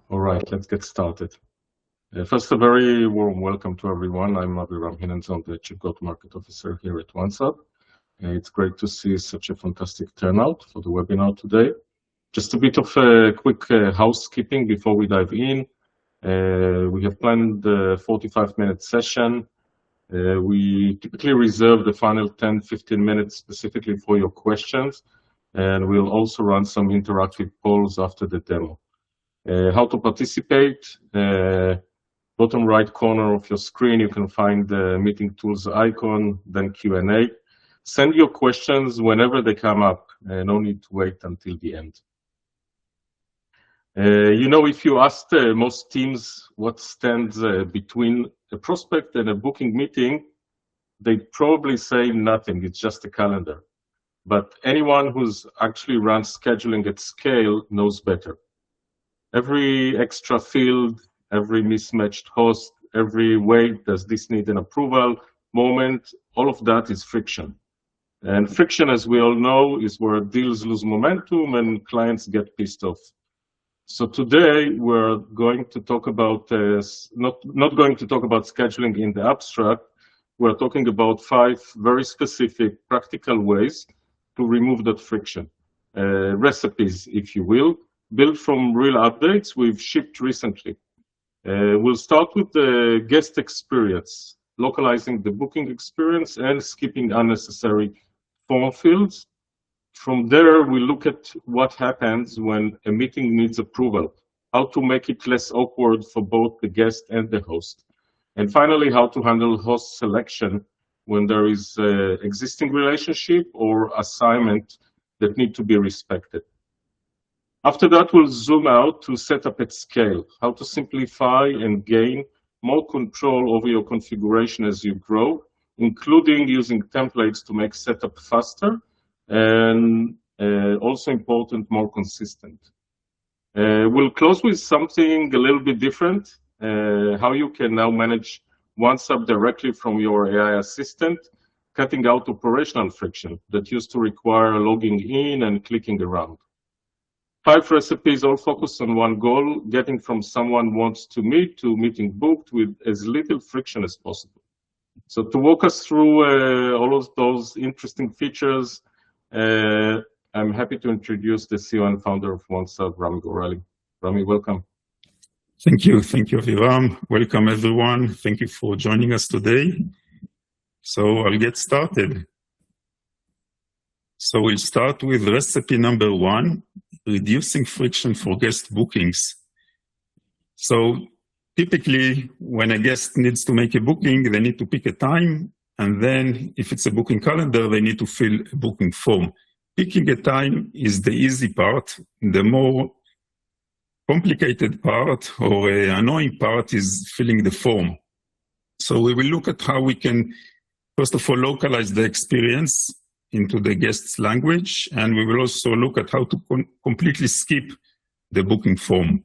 All right, let's get started. First, a very warm welcome to everyone. I'm Aviram Hinenzon, the Chief Go-to-Market Officer here at OnceHub. It's great to see such a fantastic turnout for the webinar today. Just a bit of a quick housekeeping before we dive in. We have planned a 45-minute session. We typically reserve the final 10-15 minutes specifically for your questions, and we'll also run some interactive polls after the demo. How to participate? Bottom right corner of your screen, you can find the meeting tools icon, then Q&A. Send your questions whenever they come up, no need to wait until the end. If you asked most teams what stands between a prospect and a booking meeting, they'd probably say nothing, it's just a calendar. But anyone who's actually run scheduling at scale knows better. Every extra field, every mismatched host, every wait, does this need an approval moment, all of that is friction. And friction, as we all know, is where deals lose momentum and clients get pissed off. So today we're going to talk about, not going to talk about scheduling in the abstract, we're talking about 5 very specific practical ways to remove that friction. Recipes, if you will, built from real updates we've shipped recently. We'll start with the guest experience, localizing the booking experience and skipping unnecessary form fields. From there, we look at what happens when a meeting needs approval, how to make it less awkward for both the guest and the host. And finally, how to handle host selection when there is an existing relationship or assignment that need to be respected. After that, we'll zoom out to setup at scale, how to simplify and gain more control over your configuration as you grow, including using templates to make setup faster and also important, more consistent. We'll close with something a little bit different, how you can now manage OnceHub directly from your AI assistant, cutting out operational friction that used to require logging in and clicking around. 5 recipes all focused on one goal, getting from someone wants to meet to meeting booked with as little friction as possible. So to walk us through all of those interesting features, I'm happy to introduce the CEO and founder of OnceHub, Rami Goreli. Rami, welcome. Thank you, Aviram. Welcome, everyone. Thank you for joining us today. So I'll get started. So we'll start with recipe number 1, reducing friction for guest bookings. So typically, when a guest needs to make a booking, they need to pick a time, and then if it's a booking calendar, they need to fill a booking form. Picking a time is the easy part. The more complicated part or annoying part is filling the form. So we will look at how we can, first of all, localize the experience into the guest's language, and we will also look at how to completely skip the booking form.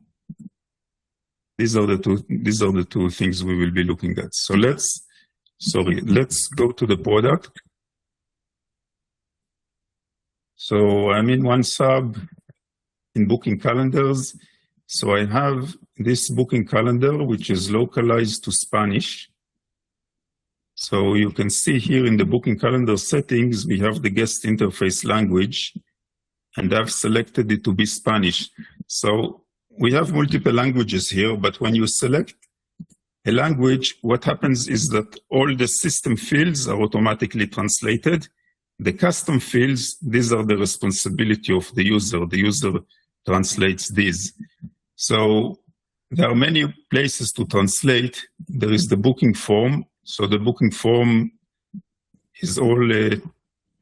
These are the two things we will be looking at. So let's go to the product. So I'm in OnceHub in booking calendars. So I have this booking calendar, which is localized to Spanish. So you can see here in the booking calendar settings, we have the guest interface language, and I've selected it to be Spanish. So we have multiple languages here, but when you select a language, what happens is that all the system fields are automatically translated. The custom fields, these are the responsibility of the user. The user translates these. So there are many places to translate. There is the booking form. So the booking form is all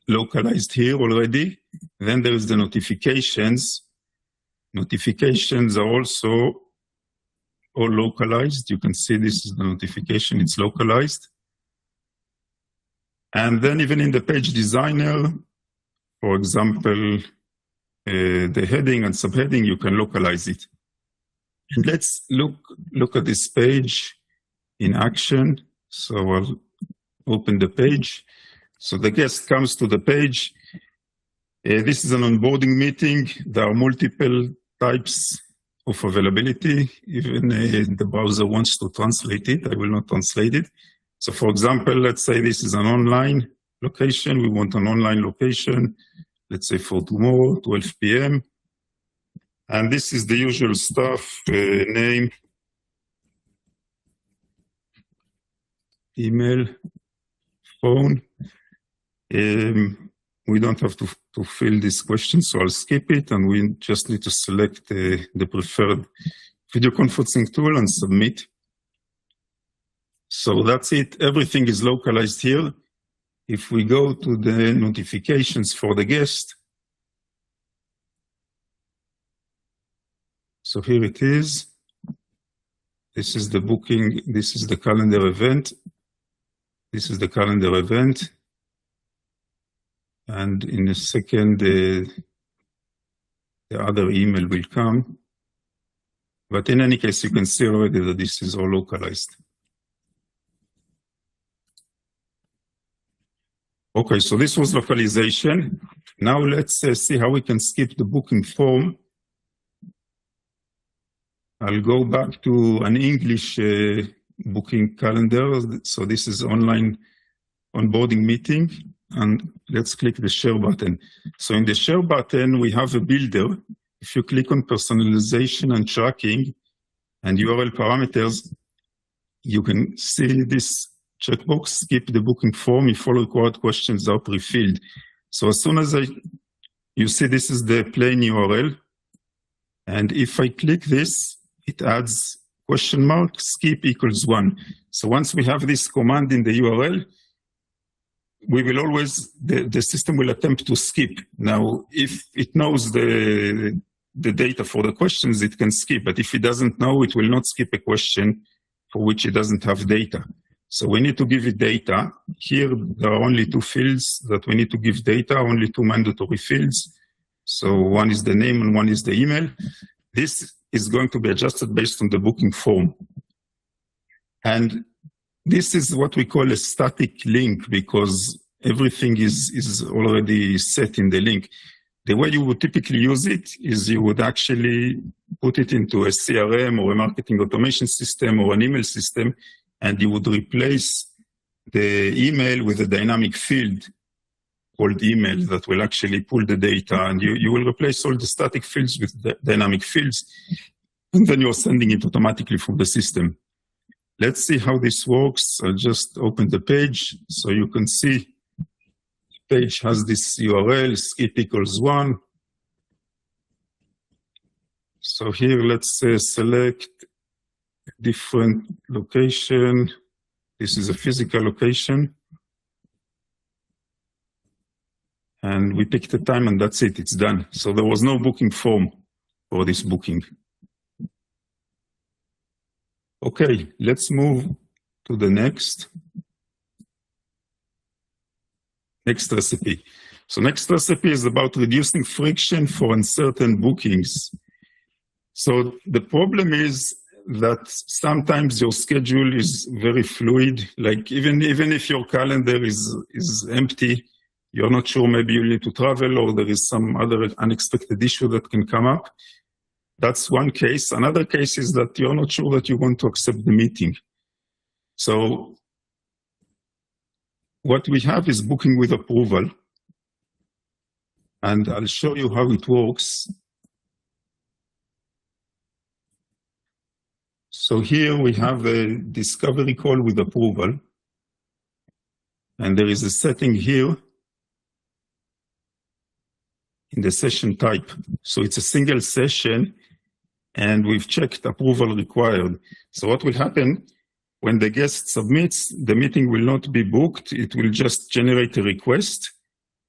localized here already. Then there is the notifications. Notifications are also all localized. You can see this is the notification, it's localized. And then even in the page designer, for example, the heading and subheading, you can localize it. And let's look at this page in action. So I'll open the page. So the guest comes to the page. This is an onboarding meeting. There are multiple types of availability. Even the browser wants to translate it. I will not translate it. So for example, let's say this is an online location. We want an online location, let's say for tomorrow, 12 p.m. And this is the usual stuff, name, email, phone. We don't have to fill this question, so I'll skip it, and we just need to select the preferred video conferencing tool and submit. So that's it. Everything is localized here. If we go to the notifications for the guest, so here it is. This is the booking. This is the calendar event. This is the calendar event. And in a second, the other email will come. But in any case, you can see already that this is all localized. Okay, so this was localization. Now let's see how we can skip the booking form. I'll go back to an English booking calendar. So this is online onboarding meeting. And let's click the share button. So in the share button, we have a builder. If you click on personalization and tracking and URL parameters, you can see this checkbox, skip the booking form if all required questions are pre-filled. So as soon as you see this is the plain URL. And if I click this, it adds question mark, skip equals 1. So once we have this command in the URL, we will always, the system will attempt to skip. Now, if it knows the data for the questions, it can skip. But if it doesn't know, it will not skip a question for which it doesn't have data. So we need to give it data. Here, there are only 2 fields that we need to give data, only 2 mandatory fields. So one is the name and one is the email. This is going to be adjusted based on the booking form. And this is what we call a static link because everything is already set in the link. The way you would typically use it is you would actually put it into a CRM or a marketing automation system or an email system, and you would replace the email with a dynamic field called email that will actually pull the data, and you will replace all the static fields with the dynamic fields, and then you're sending it automatically from the system. Let's see how this works. I'll just open the page so you can see the page has this URL, skip equals 1. So here, let's select a different location. This is a physical location. And we pick the time and that's it, it's done. So there was no booking form for this booking. Okay, let's move to the next recipe. So next recipe is about reducing friction for uncertain bookings. So the problem is that sometimes your schedule is very fluid. Like even if your calendar is empty, you're not sure, maybe you need to travel or there is some other unexpected issue that can come up. That's one case. Another case is that you're not sure that you want to accept the meeting. So what we have is booking with approval. And I'll show you how it works. So here we have a discovery call with approval. And there is a setting here in the session type. So it's a single session. And we've checked approval required. So what will happen when the guest submits, the meeting will not be booked. It will just generate a request.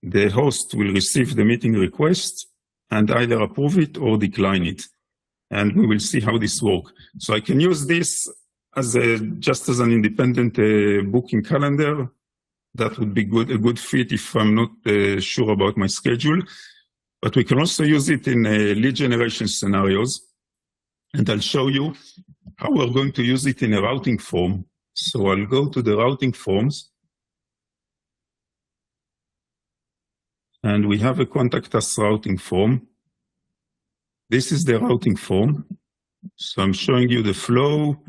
The host will receive the meeting request and either approve it or decline it. And we will see how this works. So I can use this as just as an independent booking calendar. That would be a good fit if I'm not sure about my schedule. But we can also use it in lead generation scenarios. And I'll show you how we're going to use it in a routing form. So I'll go to the routing forms. And we have a contact us routing form. This is the routing form. So I'm showing you the flow.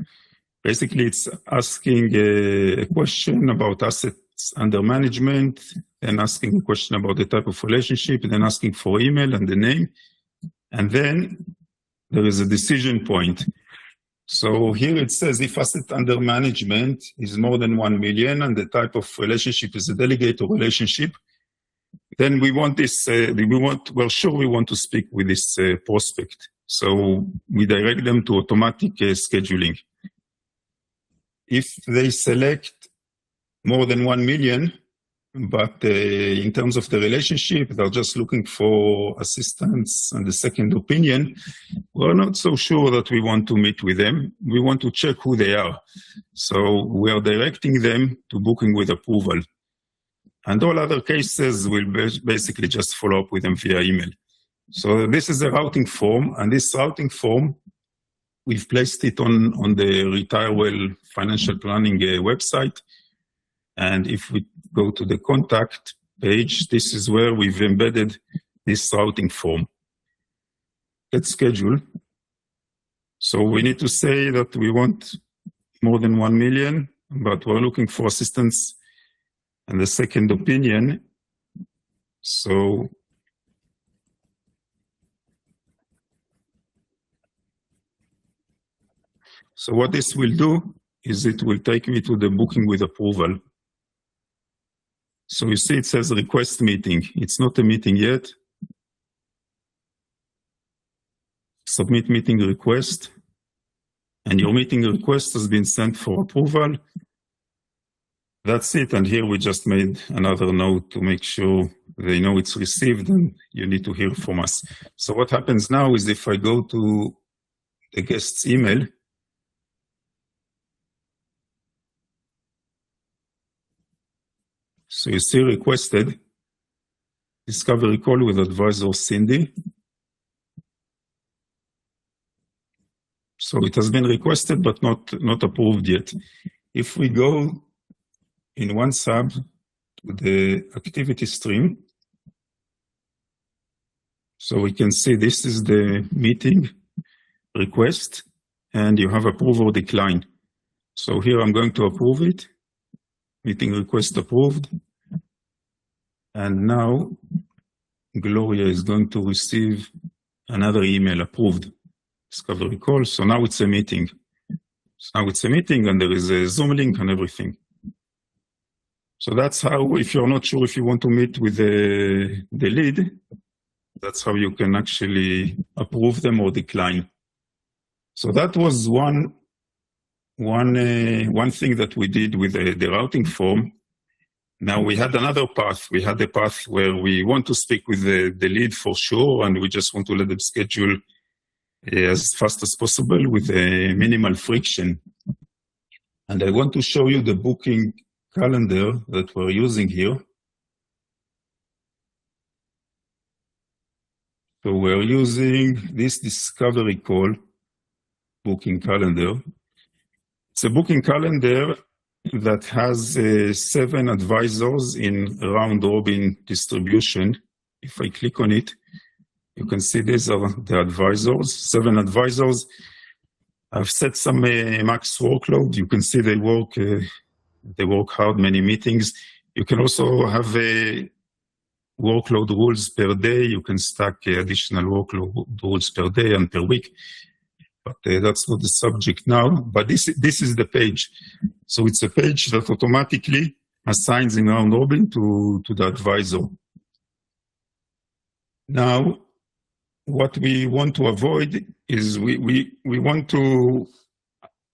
Basically, it's asking a question about assets under management, then asking a question about the type of relationship, then asking for email and the name. And then there is a decision point. So here it says if asset under management is more than 1 million and the type of relationship is a delegate or relationship, then we want this, we're sure we want to speak with this prospect. So we direct them to automatic scheduling. If they select more than 1 million, but in terms of the relationship, they're just looking for assistance and a second opinion, we're not so sure that we want to meet with them. We want to check who they are. So we are directing them to booking with approval. And all other cases will basically just follow up with them via email. So this is a routing form, and this routing form, we've placed it on the Retire Well financial planning website. And if we go to the contact page, this is where we've embedded this routing form. Let's schedule. So we need to say that we want more than 1 million, but we're looking for assistance and a second opinion. So what this will do is it will take me to the booking with approval. So you see it says request meeting. It's not a meeting yet. Submit meeting request. And your meeting request has been sent for approval. That's it. And here we just made another note to make sure they know it's received and you need to hear from us. So what happens now is if I go to the guest's email, so you see requested discovery call with advisor Cindy. So it has been requested, but not approved yet. If we go in OnceHub to the activity stream, so we can see this is the meeting request, and you have approve or decline. So here I'm going to approve it. Meeting request approved. And now Gloria is going to receive another email approved. Discovery call. So now it's a meeting. So now it's a meeting and there is a Zoom link and everything. So that's how, if you're not sure if you want to meet with the lead, that's how you can actually approve them or decline. So that was one thing that we did with the routing form. Now we had another path. We had a path where we want to speak with the lead for sure, and we just want to let them schedule as fast as possible with a minimal friction. And I want to show you the booking calendar that we're using here. So we're using this discovery call booking calendar. It's a booking calendar that has 7 advisors in round-robin distribution. If I click on it, you can see these are the advisors, 7 advisors. I've set some max workload. You can see they work hard, many meetings. You can also have workload rules per day. You can stack additional workload rules per day and per week. But that's not the subject now. But this is the page. So it's a page that automatically assigns in round robin to the advisor. Now, what we want to avoid is we want to,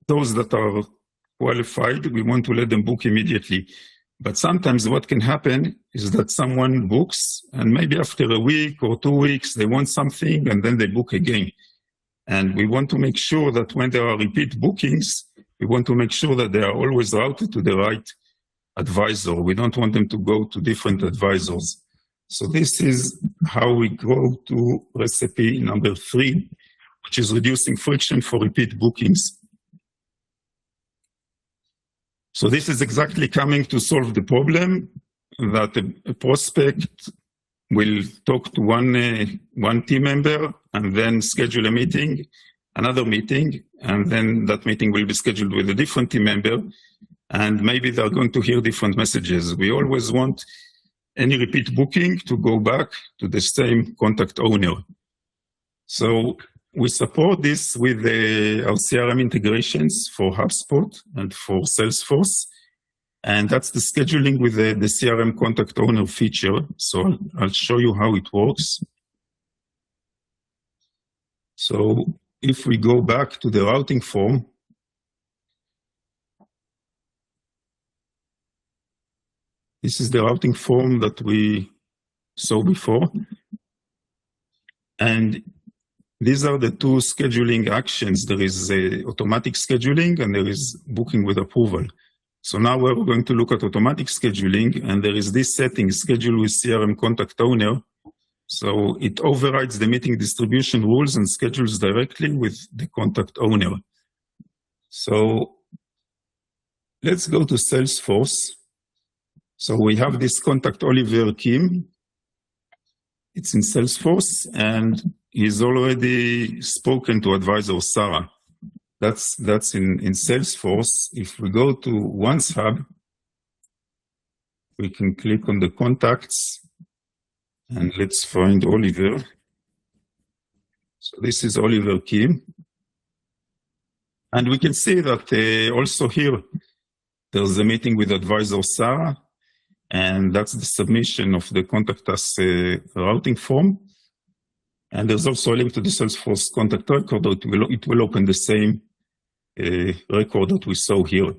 those that are qualified, we want to let them book immediately. But sometimes what can happen is that someone books and maybe after a week or 2 weeks, they want something and then they book again. And we want to make sure that when there are repeat bookings, we want to make sure that they are always routed to the right advisor. We don't want them to go to different advisors. So this is how we go to recipe number 3, which is reducing friction for repeat bookings. So this is exactly coming to solve the problem that a prospect will talk to one team member and then schedule a meeting. another meeting, and then that meeting will be scheduled with a different team member, and maybe they're going to hear different messages. We always want any repeat booking to go back to the same contact owner. So we support this with our CRM integrations for HubSpot and for Salesforce. And that's the scheduling with the CRM contact owner feature. So I'll show you how it works. So if we go back to the routing form, this is the routing form that we saw before. And these are the two scheduling actions. There is automatic scheduling and there is booking with approval. So now we're going to look at automatic scheduling, and there is this setting, schedule with CRM contact owner. So it overrides the meeting distribution rules and schedules directly with the contact owner. So let's go to Salesforce. So we have this contact Oliver Kim. It's in Salesforce, and he's already spoken to advisor Sarah. That's in Salesforce. If we go to OnceHub, we can click on the contacts, and let's find Oliver. So this is Oliver Kim. And we can see that also here, there's a meeting with advisor Sarah, and that's the submission of the contact us routing form. And there's also a link to the Salesforce contact record. It will open the same record that we saw here.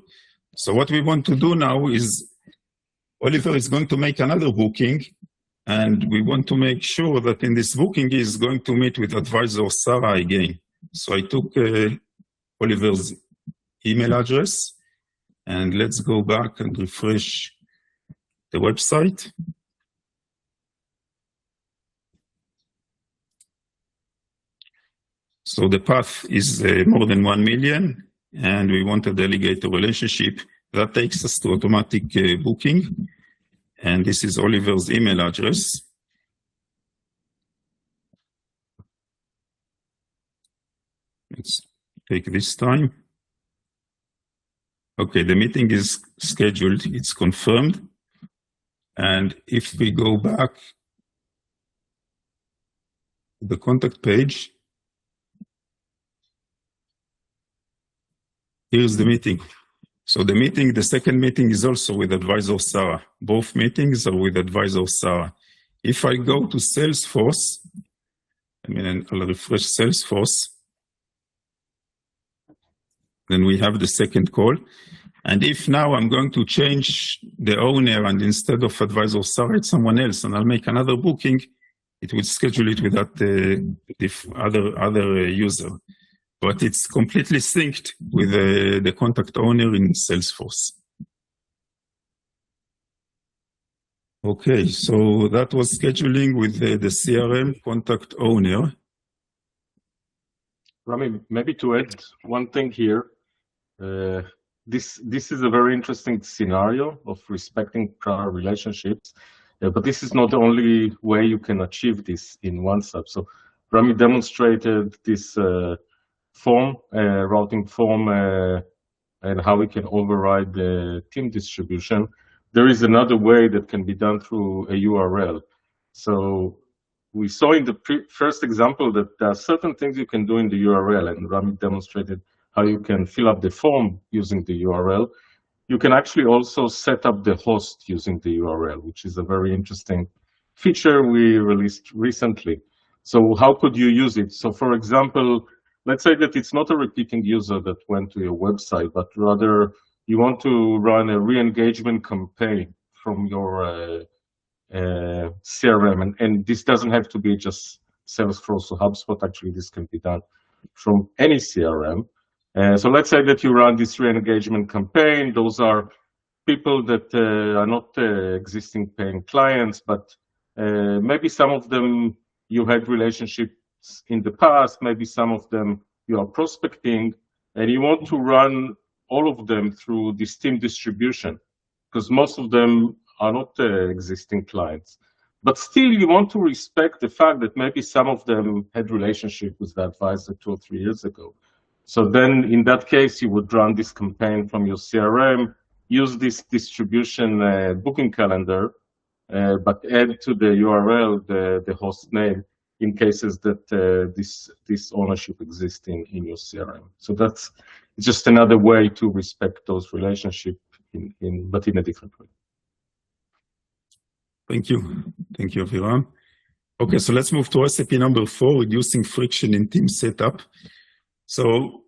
So what we want to do now is Oliver is going to make another booking, and we want to make sure that in this booking he is going to meet with advisor Sarah again. So I took Oliver's email address, and let's go back and refresh the website. So the path is more than 1 million, and we want to delegate a relationship. That takes us to automatic booking. And this is Oliver's email address. Let's take this time. Okay, the meeting is scheduled, it's confirmed. And if we go back to the contact page, here's the meeting. So the second meeting is also with advisor Sarah. Both meetings are with advisor Sarah. If I go to Salesforce, I'll refresh Salesforce, then we have the second call. And if now I'm going to change the owner, and instead of advisor Sarah, it's someone else, and I'll make another booking, it will schedule it with that other user. But it's completely synced with the contact owner in Salesforce. Okay, so that was scheduling with the CRM contact owner. Rami, maybe to add one thing here, this is a very interesting scenario of respecting prior relationships, but this is not the only way you can achieve this in OnceHub. So Rami demonstrated this routing form, and how we can override the team distribution. There is another way that can be done through a URL. So we saw in the first example that there are certain things you can do in the URL, and Rami demonstrated how you can fill up the form using the URL. You can actually also set up the host using the URL, which is a very interesting feature we released recently. So how could you use it? So for example, let's say that it's not a repeating user that went to your website, but rather you want to run a re-engagement campaign from your CRM. And this doesn't have to be just Salesforce or HubSpot. Actually, this can be done from any CRM. So let's say that you run this re-engagement campaign. Those are people that are not existing paying clients, but maybe some of them you had relationships in the past, maybe some of them you are prospecting, and you want to run all of them through this team distribution, because most of them are not existing clients. But still, you want to respect the fact that maybe some of them had relationship with the advisor 2 or 3 years ago. So then in that case, you would run this campaign from your CRM, use this distribution booking calendar, but add to the URL the host name in cases that this ownership exists in your CRM. So that's just another way to respect those relationships, but in a different way. Thank you. Thank you, Aviram. Okay, so let's move to recipe number 4, reducing friction in team setup. So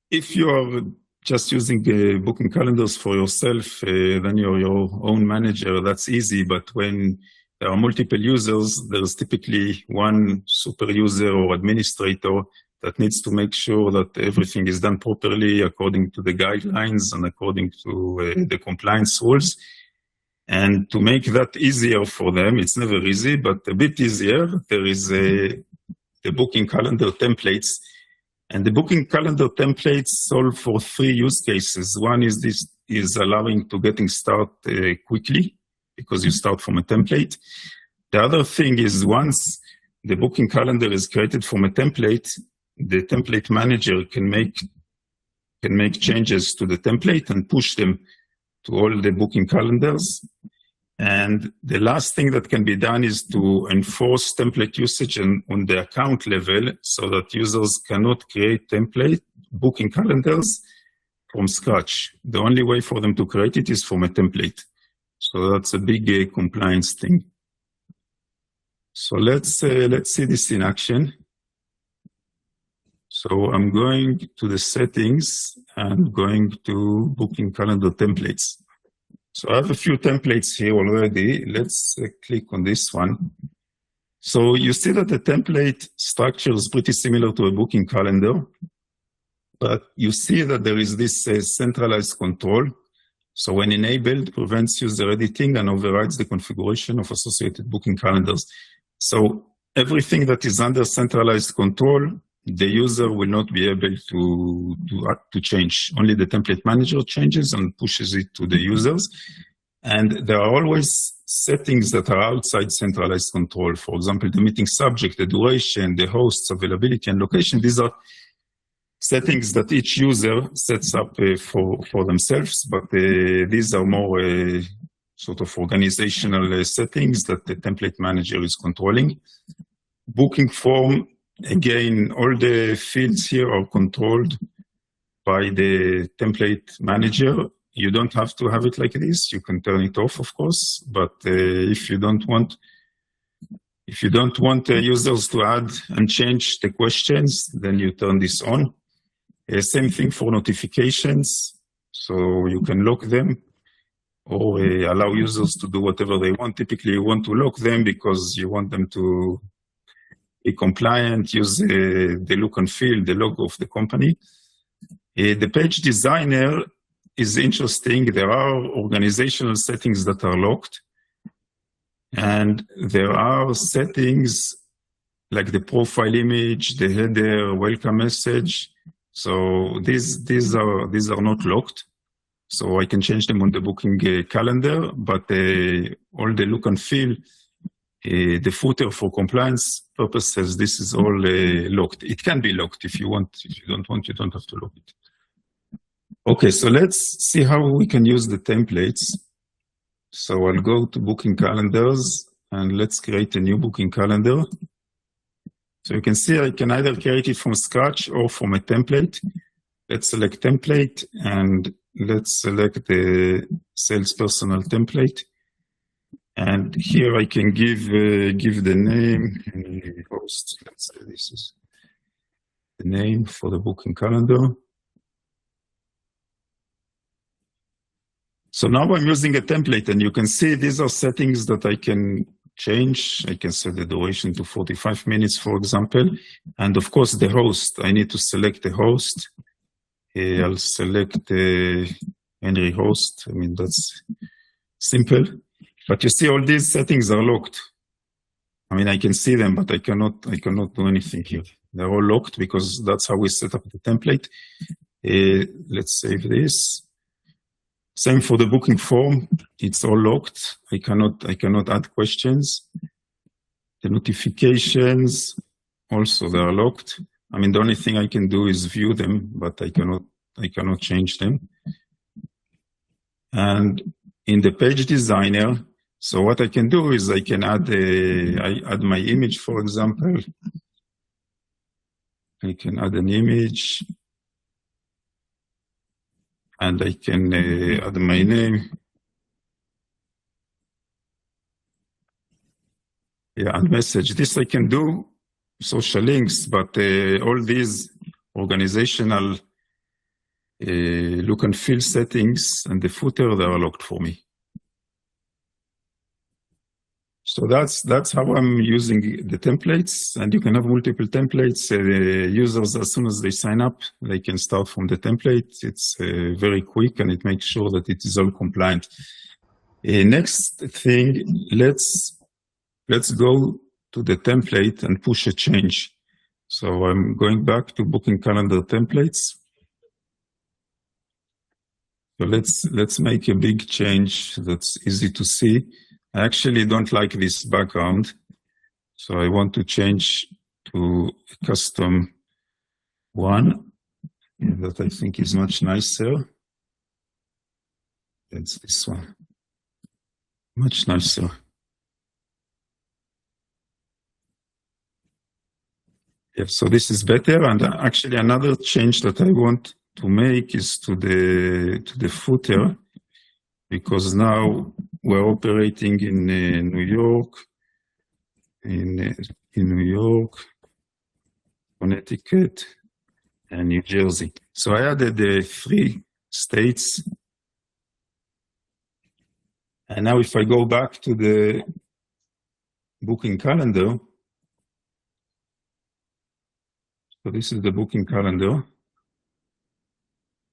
if you are just using booking calendars for yourself, then you're your own manager, that's easy. But when there are multiple users, there's typically one super user or administrator that needs to make sure that everything is done properly according to the guidelines and according to the compliance rules. And to make that easier for them, it's never easy, but a bit easier, there is the booking calendar templates. And the booking calendar templates solve for 3 use cases. One is this is allowing to getting started quickly because you start from a template. The other thing is once the booking calendar is created from a template, the template manager can make changes to the template and push them to all the booking calendars. And the last thing that can be done is to enforce template usage on the account level so that users cannot create template booking calendars from scratch. The only way for them to create it is from a template. So that's a big compliance thing. So let's see this in action. So I'm going to the settings and going to booking calendar templates. So I have a few templates here already. Let's click on this one. So you see that the template structure is pretty similar to a booking calendar, but you see that there is this centralized control. So when enabled, prevents user editing and overrides the configuration of associated booking calendars. So everything that is under centralized control, the user will not be able to change. Only the template manager changes and pushes it to the users. And there are always settings that are outside centralized control. For example, the meeting subject, the duration, the host's availability and location. These are settings that each user sets up for themselves, but these are more sort of organizational settings that the template manager is controlling. Booking form, again, all the fields here are controlled by the template manager. You don't have to have it like this. You can turn it off, of course, but if you don't want users to add and change the questions, then you turn this on. Same thing for notifications. So you can lock them or allow users to do whatever they want. Typically, you want to lock them because you want them to be compliant, use the look and feel, the logo of the company. The page designer is interesting. There are organizational settings that are locked. And there are settings like the profile image, the header, welcome message. So these are not locked. So I can change them on the booking calendar, but all the look and feel, the footer for compliance purposes, this is all locked. It can be locked if you want. If you don't want, you don't have to lock it. Okay, so let's see how we can use the templates. So I'll go to booking calendars and let's create a new booking calendar. So you can see I can either create it from scratch or from a template. Let's select template and let's select the sales personnel template. And here I can give the name and the host. Let's say this is the name for the booking calendar. So now I'm using a template, and you can see these are settings that I can change. I can set the duration to 45 minutes, for example. And of course, the host, I need to select the host. I'll select Henry host. I mean, that's simple. But you see, all these settings are locked. I mean, I can see them, but I cannot do anything here. They're all locked because that's how we set up the template. Let's save this. Same for the booking form. It's all locked. I cannot add questions. The notifications, also they are locked. I mean, the only thing I can do is view them, but I cannot change them. And in the page designer, so what I can do is I can add I add my image, for example. I can add an image, and I can add my name. Yeah, and message. This I can do, social links, but all these organizational look and feel settings and the footer, they are locked for me. So that's how I'm using the templates, and you can have multiple templates. Users, as soon as they sign up, they can start from the template. It's very quick, and it makes sure that it is all compliant. Next thing, let's go to the template and push a change. So I'm going back to booking calendar templates. So let's make a big change that's easy to see. I actually don't like this background, so I want to change to a custom one that I think is much nicer. That's this one, much nicer. Yeah, so this is better. And actually another change that I want to make is to the footer, because now we're operating in New York, in New York, Connecticut, and New Jersey. So I added the 3 states. And now if I go back to the booking calendar, so this is the booking calendar.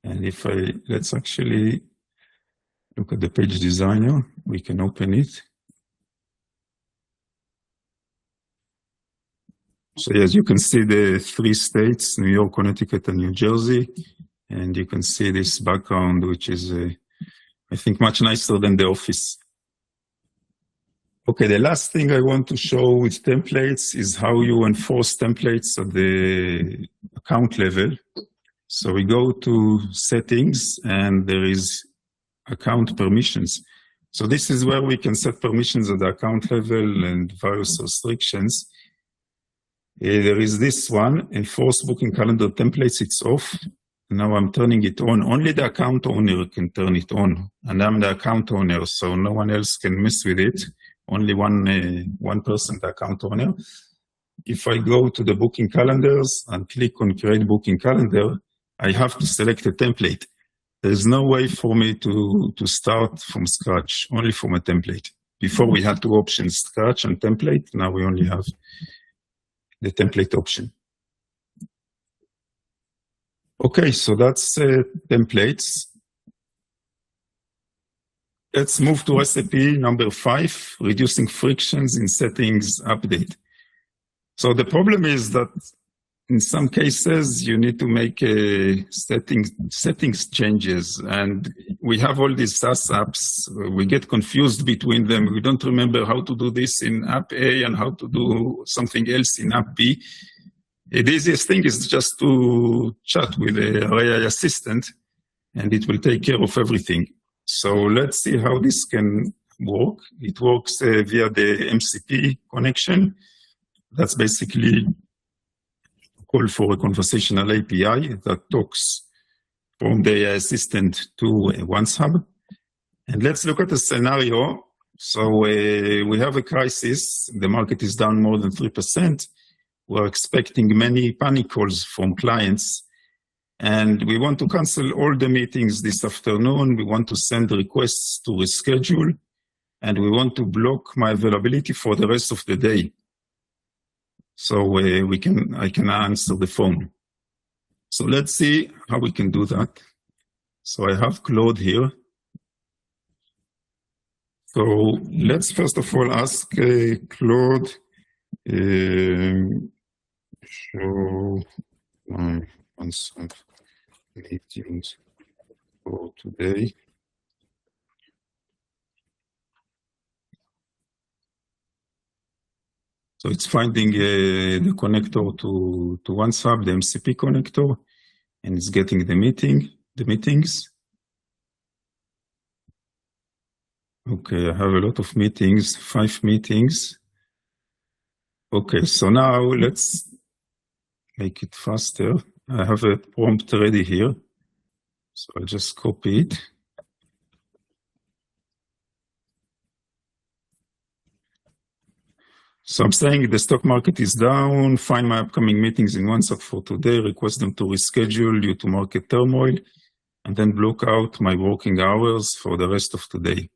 And if let's actually look at the page designer, we can open it. So yes, you can see the 3 states, New York, Connecticut, and New Jersey. And you can see this background, which is, I think, much nicer than the office. Okay, the last thing I want to show with templates is how you enforce templates at the account level. So we go to settings, and there is account permissions. So this is where we can set permissions at the account level and various restrictions. There is this one, enforce booking calendar templates, it's off. Now I'm turning it on. Only the account owner can turn it on. And I'm the account owner, so no one else can mess with it. Only one person, the account owner. If I go to the booking calendars and click on create booking calendar, I have to select a template. There's no way for me to start from scratch, only from a template. Before we had 2 options, scratch and template. Now we only have the template option. Okay, so that's templates. Let's move to recipe number 5, reducing frictions in settings update. So the problem is that in some cases, you need to make settings changes, and we have all these SaaS apps. We get confused between them. We don't remember how to do this in app A and how to do something else in app B. The easiest thing is just to chat with the AI assistant, and it will take care of everything. So let's see how this can work. It works via the MCP connection. That's basically call for a conversational API that talks from the assistant to OnceHub. And let's look at a scenario. So we have a crisis. The market is down more than 3%. We're expecting many panic calls from clients. And we want to cancel all the meetings this afternoon. We want to send requests to reschedule. And we want to block my availability for the rest of the day. So I can answer the phone. So let's see how we can do that. So I have Claude here. So let's first of all ask Claude, show my OnceHub meetings for today. So it's finding the connector to OnceHub, the MCP connector, and it's getting the meetings. Okay, I have a lot of meetings, 5 meetings. Okay, so now let's make it faster. I have a prompt ready here. So I'll just copy it. So I'm saying the stock market is down, find my upcoming meetings in OnceHub for today, request them to reschedule due to market turmoil, and then block out my working hours for the rest of today.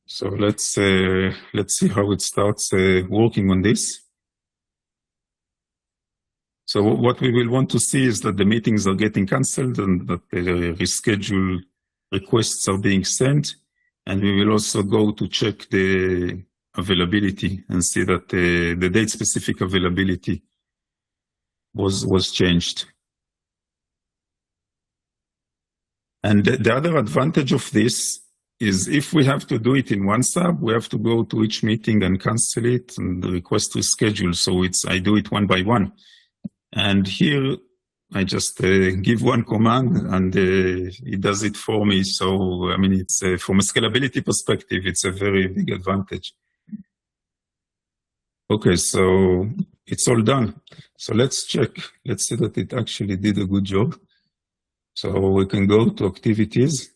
So let's see how it starts working on this. So what we will want to see is that the meetings are getting cancelled and that the reschedule requests are being sent. And we will also go to check the availability and see that the date-specific availability was changed. And the other advantage of this is if we have to do it in OnceHub, we have to go to each meeting and cancel it and request reschedule. So I do it one by one. And here I just give one command and it does it for me. So, I mean, it's from a scalability perspective, it's a very big advantage. Okay, so it's all done. So let's check. Let's see that it actually did a good job. So we can go to activities.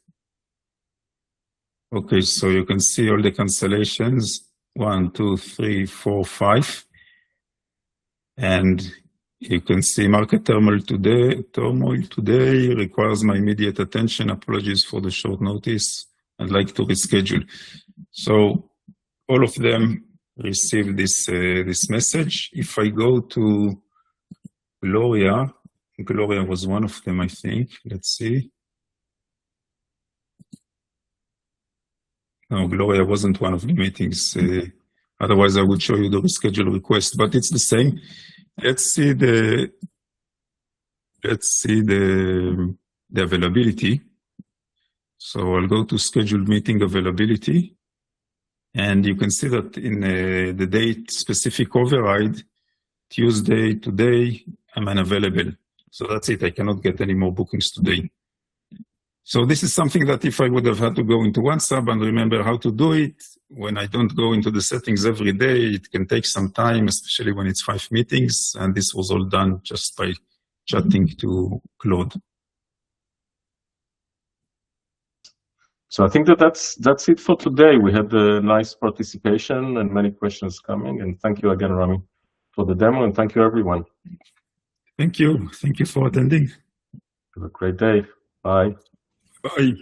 Okay, so you can see all the cancellations, 1, 2, 3, 4, 5. And you can see market turmoil today requires my immediate attention. Apologies for the short notice. I'd like to reschedule. So all of them receive this message. If I go to Gloria was one of them, I think. Let's see. No, Gloria wasn't one of the meetings. Otherwise, I would show you the reschedule request, but it's the same. Let's see the availability. So I'll go to scheduled meeting availability. And you can see that in the date specific override, Tuesday, today, I'm unavailable. So that's it. I cannot get any more bookings today. So this is something that if I would have had to go into OnceHub and remember how to do it, when I don't go into the settings every day, it can take some time, especially when it's 5 meetings. And this was all done just by chatting to Claude. So I think that's it for today. We had a nice participation and many questions coming. And thank you again, Rami, for the demo. And thank you, everyone. Thank you. Thank you for attending. Have a great day. Bye. Bye.